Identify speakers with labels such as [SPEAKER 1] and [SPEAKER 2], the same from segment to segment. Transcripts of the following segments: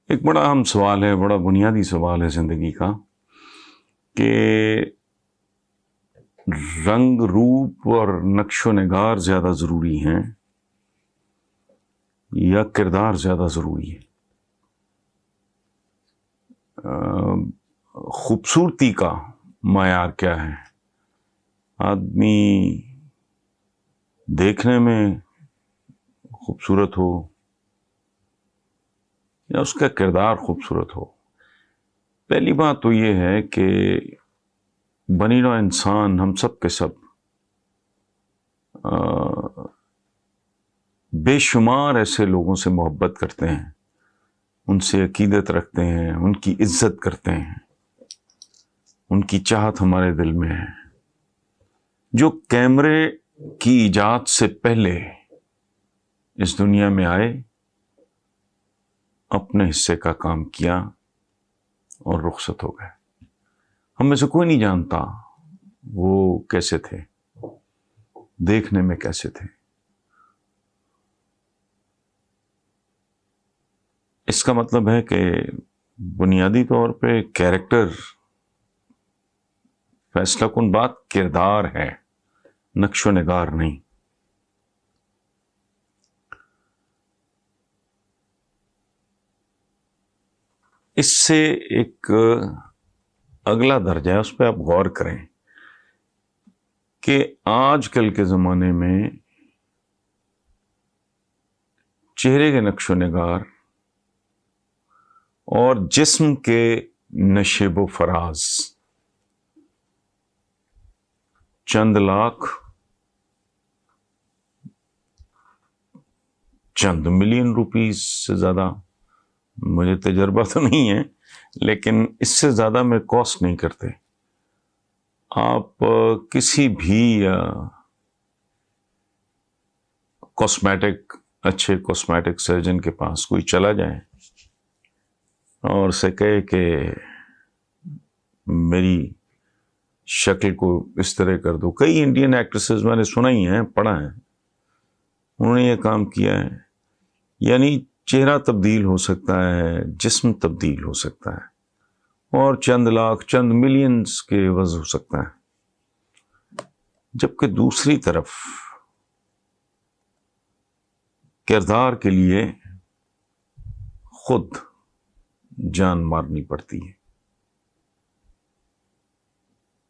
[SPEAKER 1] ایک بڑا اہم سوال ہے، بڑا بنیادی سوال ہے زندگی کا کہ رنگ روپ اور نقش و نگار زیادہ ضروری ہیں یا کردار زیادہ ضروری ہے؟ خوبصورتی کا معیار کیا ہے؟ آدمی دیکھنے میں خوبصورت ہو یا اس کا کردار خوبصورت ہو؟ پہلی بات تو یہ ہے کہ بنی نوع انسان ہم سب کے سب بے شمار ایسے لوگوں سے محبت کرتے ہیں، ان سے عقیدت رکھتے ہیں، ان کی عزت کرتے ہیں، ان کی چاہت ہمارے دل میں ہے، جو کیمرے کی ایجاد سے پہلے اس دنیا میں آئے، اپنے حصے کا کام کیا اور رخصت ہو گئے۔ ہم میں سے کوئی نہیں جانتا وہ کیسے تھے، دیکھنے میں کیسے تھے۔ اس کا مطلب ہے کہ بنیادی طور پہ کیریکٹر فیصلہ کن بات کردار ہے، نقش و نگار نہیں۔ اس سے ایک اگلا درجہ ہے، اس پہ آپ غور کریں کہ آج کل کے زمانے میں چہرے کے نقش و نگار اور جسم کے نشیب و فراز چند لاکھ، چند ملین روپیز سے زیادہ، مجھے تجربہ تو نہیں ہے لیکن اس سے زیادہ میں کاسٹ نہیں کرتے۔ آپ کسی بھی اچھے کاسمیٹک سرجن کے پاس کوئی چلا جائے اور اسے کہے کہ میری شکل کو اس طرح کر دو۔ کئی انڈین ایکٹریسز میں نے سنا ہی ہیں، پڑھا ہے، انہوں نے یہ کام کیا ہے۔ یعنی چہرہ تبدیل ہو سکتا ہے، جسم تبدیل ہو سکتا ہے اور چند لاکھ، چند ملینز کے عوض ہو سکتا ہے، جبکہ دوسری طرف کردار کے لیے خود جان مارنی پڑتی ہے۔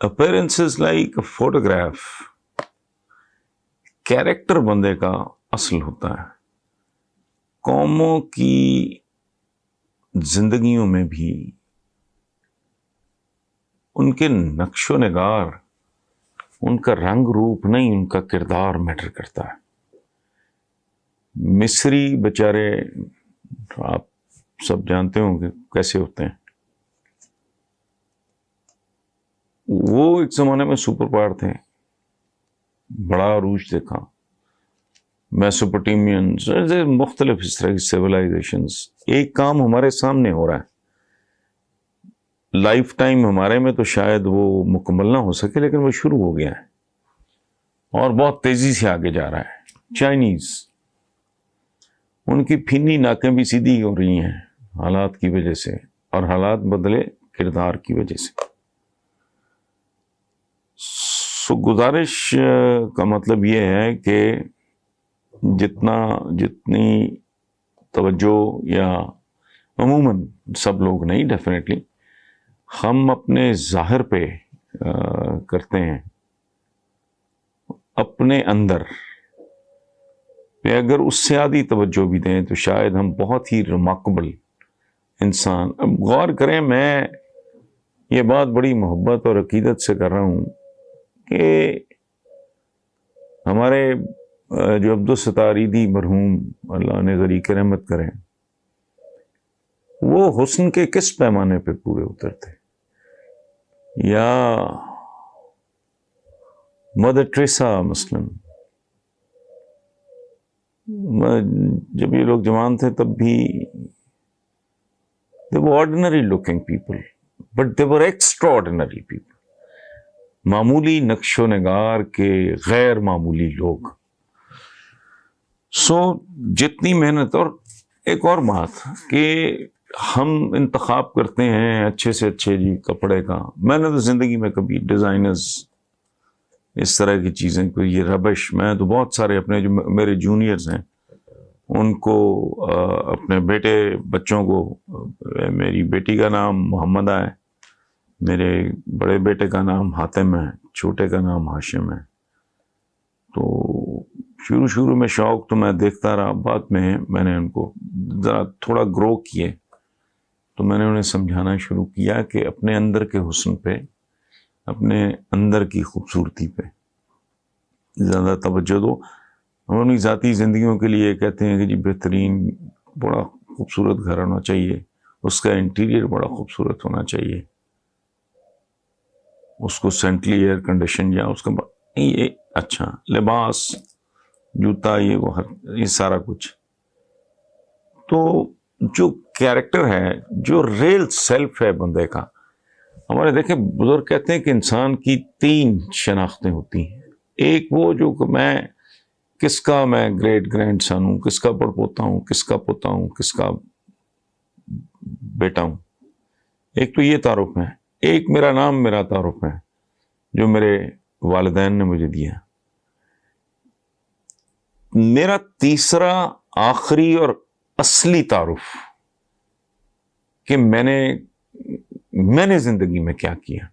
[SPEAKER 1] Appearance is like a photograph. Character بندے کا اصل ہوتا ہے۔ قوموں کی زندگیوں میں بھی ان کے نقش و نگار، ان کا رنگ روپ نہیں، ان کا کردار میٹر کرتا ہے۔ مصری بیچارے آپ سب جانتے ہوں کہ کیسے ہوتے ہیں۔ وہ ایک زمانے میں سپر پاور تھے، بڑا عروج دیکھا۔ میسوپوٹیمینز، مختلف اس طرح کی سیولائزیشنز۔ ایک کام ہمارے سامنے ہو رہا ہے، لائف ٹائم ہمارے میں تو شاید وہ مکمل نہ ہو سکے لیکن وہ شروع ہو گیا ہے اور بہت تیزی سے آگے جا رہا ہے۔ چائنیز، ان کی پھینی ناکیں بھی سیدھی ہو رہی ہیں حالات کی وجہ سے، اور حالات بدلے کردار کی وجہ سے۔ گزارش کا مطلب یہ ہے کہ جتنی توجہ، یا عموماً سب لوگ نہیں، ڈیفینیٹلی ہم اپنے ظاہر پہ کرتے ہیں، اپنے اندر پہ اگر اس سے آدھی توجہ بھی دیں تو شاید ہم بہت ہی ریمارکیبل انسان۔ اب غور کریں، میں یہ بات بڑی محبت اور عقیدت سے کر رہا ہوں کہ ہمارے جو عبدالستاریدی مرحوم، اللہ نے ذریعہ رحمت کریں، وہ حسن کے کس پیمانے پہ پورے اترتے؟ یا مدر ٹریسا مثلاً، جب یہ لوگ جوان تھے تب بھی they were ordinary looking people but they were extraordinary people۔ معمولی نقش و نگار کے غیر معمولی لوگ۔ جتنی محنت، اور ایک اور بات کہ ہم انتخاب کرتے ہیں اچھے سے اچھے جی کپڑے کا. میں نے تو زندگی میں کبھی ڈیزائنرز اس طرح کی چیزیں کوئی یہ ربش، میں تو بہت سارے اپنے جو میرے جونیئرز ہیں ان کو اپنے بیٹے بچوں کو، میری بیٹی کا نام محمدہ ہے، میرے بڑے بیٹے کا نام حاتم ہے، چھوٹے کا نام ہاشم ہے. تو شروع میں شوق تو میں دیکھتا رہا، بعد میں نے ان کو ذرا تھوڑا گرو کیے تو میں نے انہیں سمجھانا شروع کیا کہ اپنے اندر کے حسن پہ، اپنے اندر کی خوبصورتی پہ زیادہ توجہ دو. ہم اپنی ذاتی زندگیوں کے لیے کہتے ہیں کہ جی بہترین بڑا خوبصورت گھر ہونا چاہیے، اس کا انٹیریئر بڑا خوبصورت ہونا چاہیے، اس کو سینٹرلی ایئر کنڈیشن، یا اس کا یہ اچھا لباس، جوتا، یہ سارا کچھ. تو جو کیریکٹر ہے، جو ریل سیلف ہے بندے کا، ہمارے دیکھیں بزرگ کہتے ہیں کہ انسان کی 3 شناختیں ہوتی ہیں. ایک وہ جو کہ میں کس کا میں گریٹ گرینڈ سن ہوں، کس کا بڑ پوتا ہوں، کس کا پوتا ہوں، کس کا بیٹا ہوں. ایک تو یہ تعارف ہے. ایک میرا نام میرا تعارف ہے جو میرے والدین نے مجھے دیا. میرا تیسرا آخری اور اصلی تعارف کہ میں نے زندگی میں کیا کیا.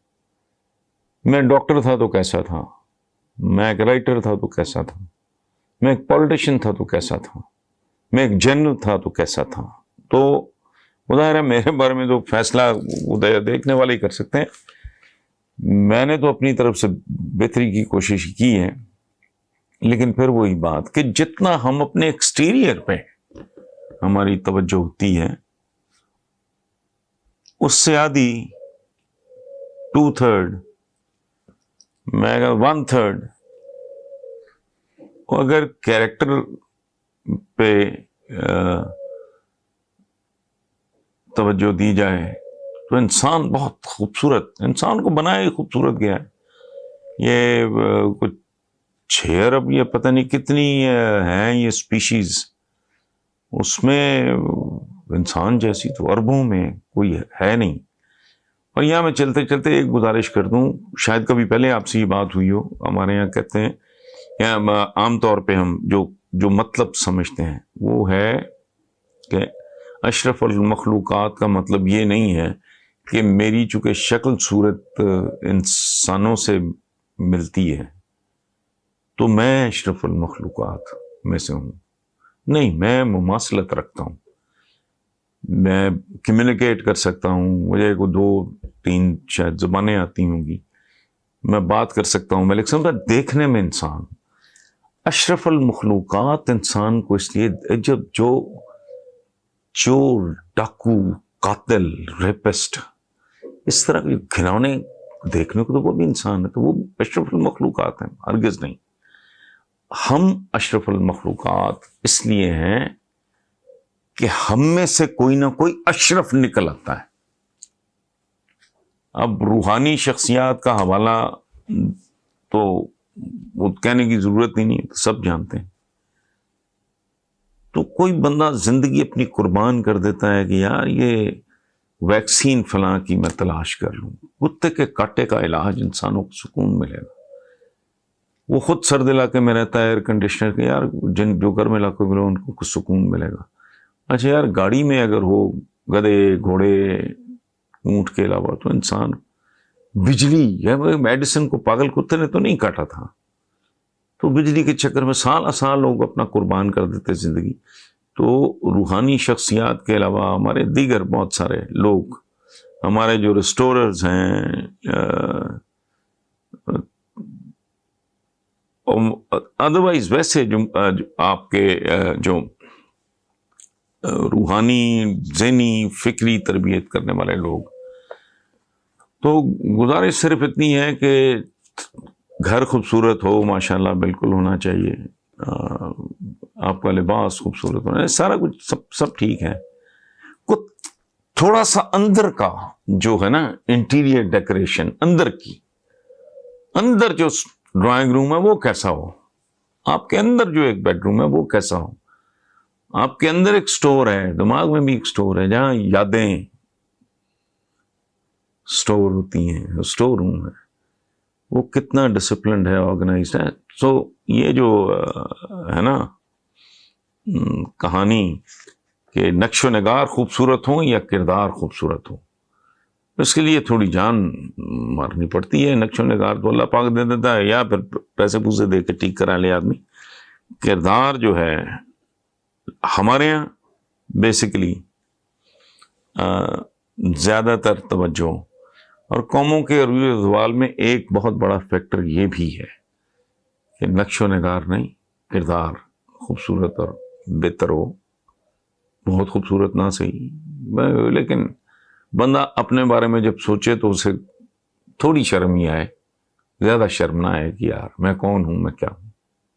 [SPEAKER 1] میں ڈاکٹر تھا تو کیسا تھا، میں ایک رائٹر تھا تو کیسا تھا، میں ایک پولیٹیشین تھا تو کیسا تھا، میں ایک جنرل تھا تو کیسا تھا. تو ظاہر ہے میرے بارے میں تو فیصلہ دیکھنے والے ہی کر سکتے ہیں. میں نے تو اپنی طرف سے بہتری کی کوشش کی ہے، لیکن پھر وہی بات کہ جتنا ہم اپنے ایکسٹیریئر پہ ہماری توجہ ہوتی ہے، اس سے آدھی 2/3 میں 1/3 اگر کیریکٹر پہ توجہ دی جائے تو انسان بہت خوبصورت، انسان کو بنایا ہی خوبصورت گیا ہے. یہ کچھ 6 ارب یا پتہ نہیں کتنی ہیں یہ اسپیشیز، اس میں انسان جیسی تو اربوں میں کوئی ہے نہیں. اور یہاں میں چلتے چلتے ایک گزارش کر دوں، شاید کبھی پہلے آپ سے یہ بات ہوئی ہو. ہمارے یہاں کہتے ہیں، یا عام طور پہ ہم جو مطلب سمجھتے ہیں وہ ہے کہ اشرف المخلوقات کا مطلب یہ نہیں ہے کہ میری چونکہ شکل صورت انسانوں سے ملتی ہے تو میں اشرف المخلوقات میں سے ہوں. نہیں، میں مماثلت رکھتا ہوں، میں کمیونیکیٹ کر سکتا ہوں، مجھے کو 2-3 شاید زبانیں آتی ہوں گی، میں بات کر سکتا ہوں، میں لکھ سکتا ہوں. دیکھنے میں انسان اشرف المخلوقات انسان کو اس لیے جب جو ڈاکو، قاتل، ریپسٹ، اس طرح کے گھنونے دیکھنے کو تو وہ بھی انسان ہے، تو وہ اشرف المخلوقات ہیں، ہرگز نہیں. ہم اشرف المخلوقات اس لیے ہیں کہ ہم میں سے کوئی نہ کوئی اشرف نکل آتا ہے. اب روحانی شخصیات کا حوالہ تو وہ کہنے کی ضرورت ہی نہیں، سب جانتے ہیں. تو کوئی بندہ زندگی اپنی قربان کر دیتا ہے کہ یار یہ ویکسین فلاں کی میں تلاش کر لوں، کتے کے کاٹے کا علاج انسانوں کو سکون ملے گا. وہ خود سرد علاقے میں رہتا ہے، ایئر کنڈیشنر کے، یار جو گرم علاقوں میں ان کو کچھ سکون ملے گا. اچھا یار گاڑی میں اگر ہو گدے گھوڑے اونٹ کے علاوہ تو انسان بجلی، یا میڈیسن کو پاگل کتے نے تو نہیں کاٹا تھا، تو بجلی کے چکر میں سال لوگ اپنا قربان کر دیتے زندگی. تو روحانی شخصیات کے علاوہ ہمارے دیگر بہت سارے لوگ، ہمارے جو ریسٹوررز ہیں، ادروائز ویسے جو آپ کے جو روحانی ذہنی فکری تربیت کرنے والے لوگ، تو گزارش صرف اتنی ہے کہ گھر خوبصورت ہو، ماشاءاللہ بالکل ہونا چاہیے، آپ کا لباس خوبصورت ہونا، سارا کچھ سب ٹھیک ہے. تھوڑا سا اندر کا جو ہے نا انٹیریئر ڈیکوریشن، اندر جو ڈرائنگ روم ہے وہ کیسا ہو، آپ کے اندر جو ایک بیڈ روم ہے وہ کیسا ہو. آپ کے اندر ایک سٹور ہے، دماغ میں بھی ایک سٹور ہے جہاں یادیں سٹور ہوتی ہیں، سٹور روم ہے، وہ کتنا ڈسپلنڈ ہے، آرگنائزڈ ہے. سو یہ جو ہے نا کہانی کہ نقش و نگار خوبصورت ہوں یا کردار خوبصورت ہو، اس کے لیے تھوڑی جان مارنی پڑتی ہے. نقش و نگار تو اللہ پاک دے دیتا ہے یا پھر پیسے پوسے دے کے ٹھیک کرا لے آدمی. کردار جو ہے ہمارے یہاں بیسیکلی زیادہ تر توجہ، اور قوموں کے عروج و زوال میں ایک بہت بڑا فیکٹر یہ بھی ہے کہ نقش و نگار نہیں، کردار خوبصورت اور بہتر ہو. بہت خوبصورت نہ صحیح، لیکن بندہ اپنے بارے میں جب سوچے تو اسے تھوڑی شرم ہی آئے، زیادہ شرم نہ آئے کہ یار میں کون ہوں، میں کیا ہوں.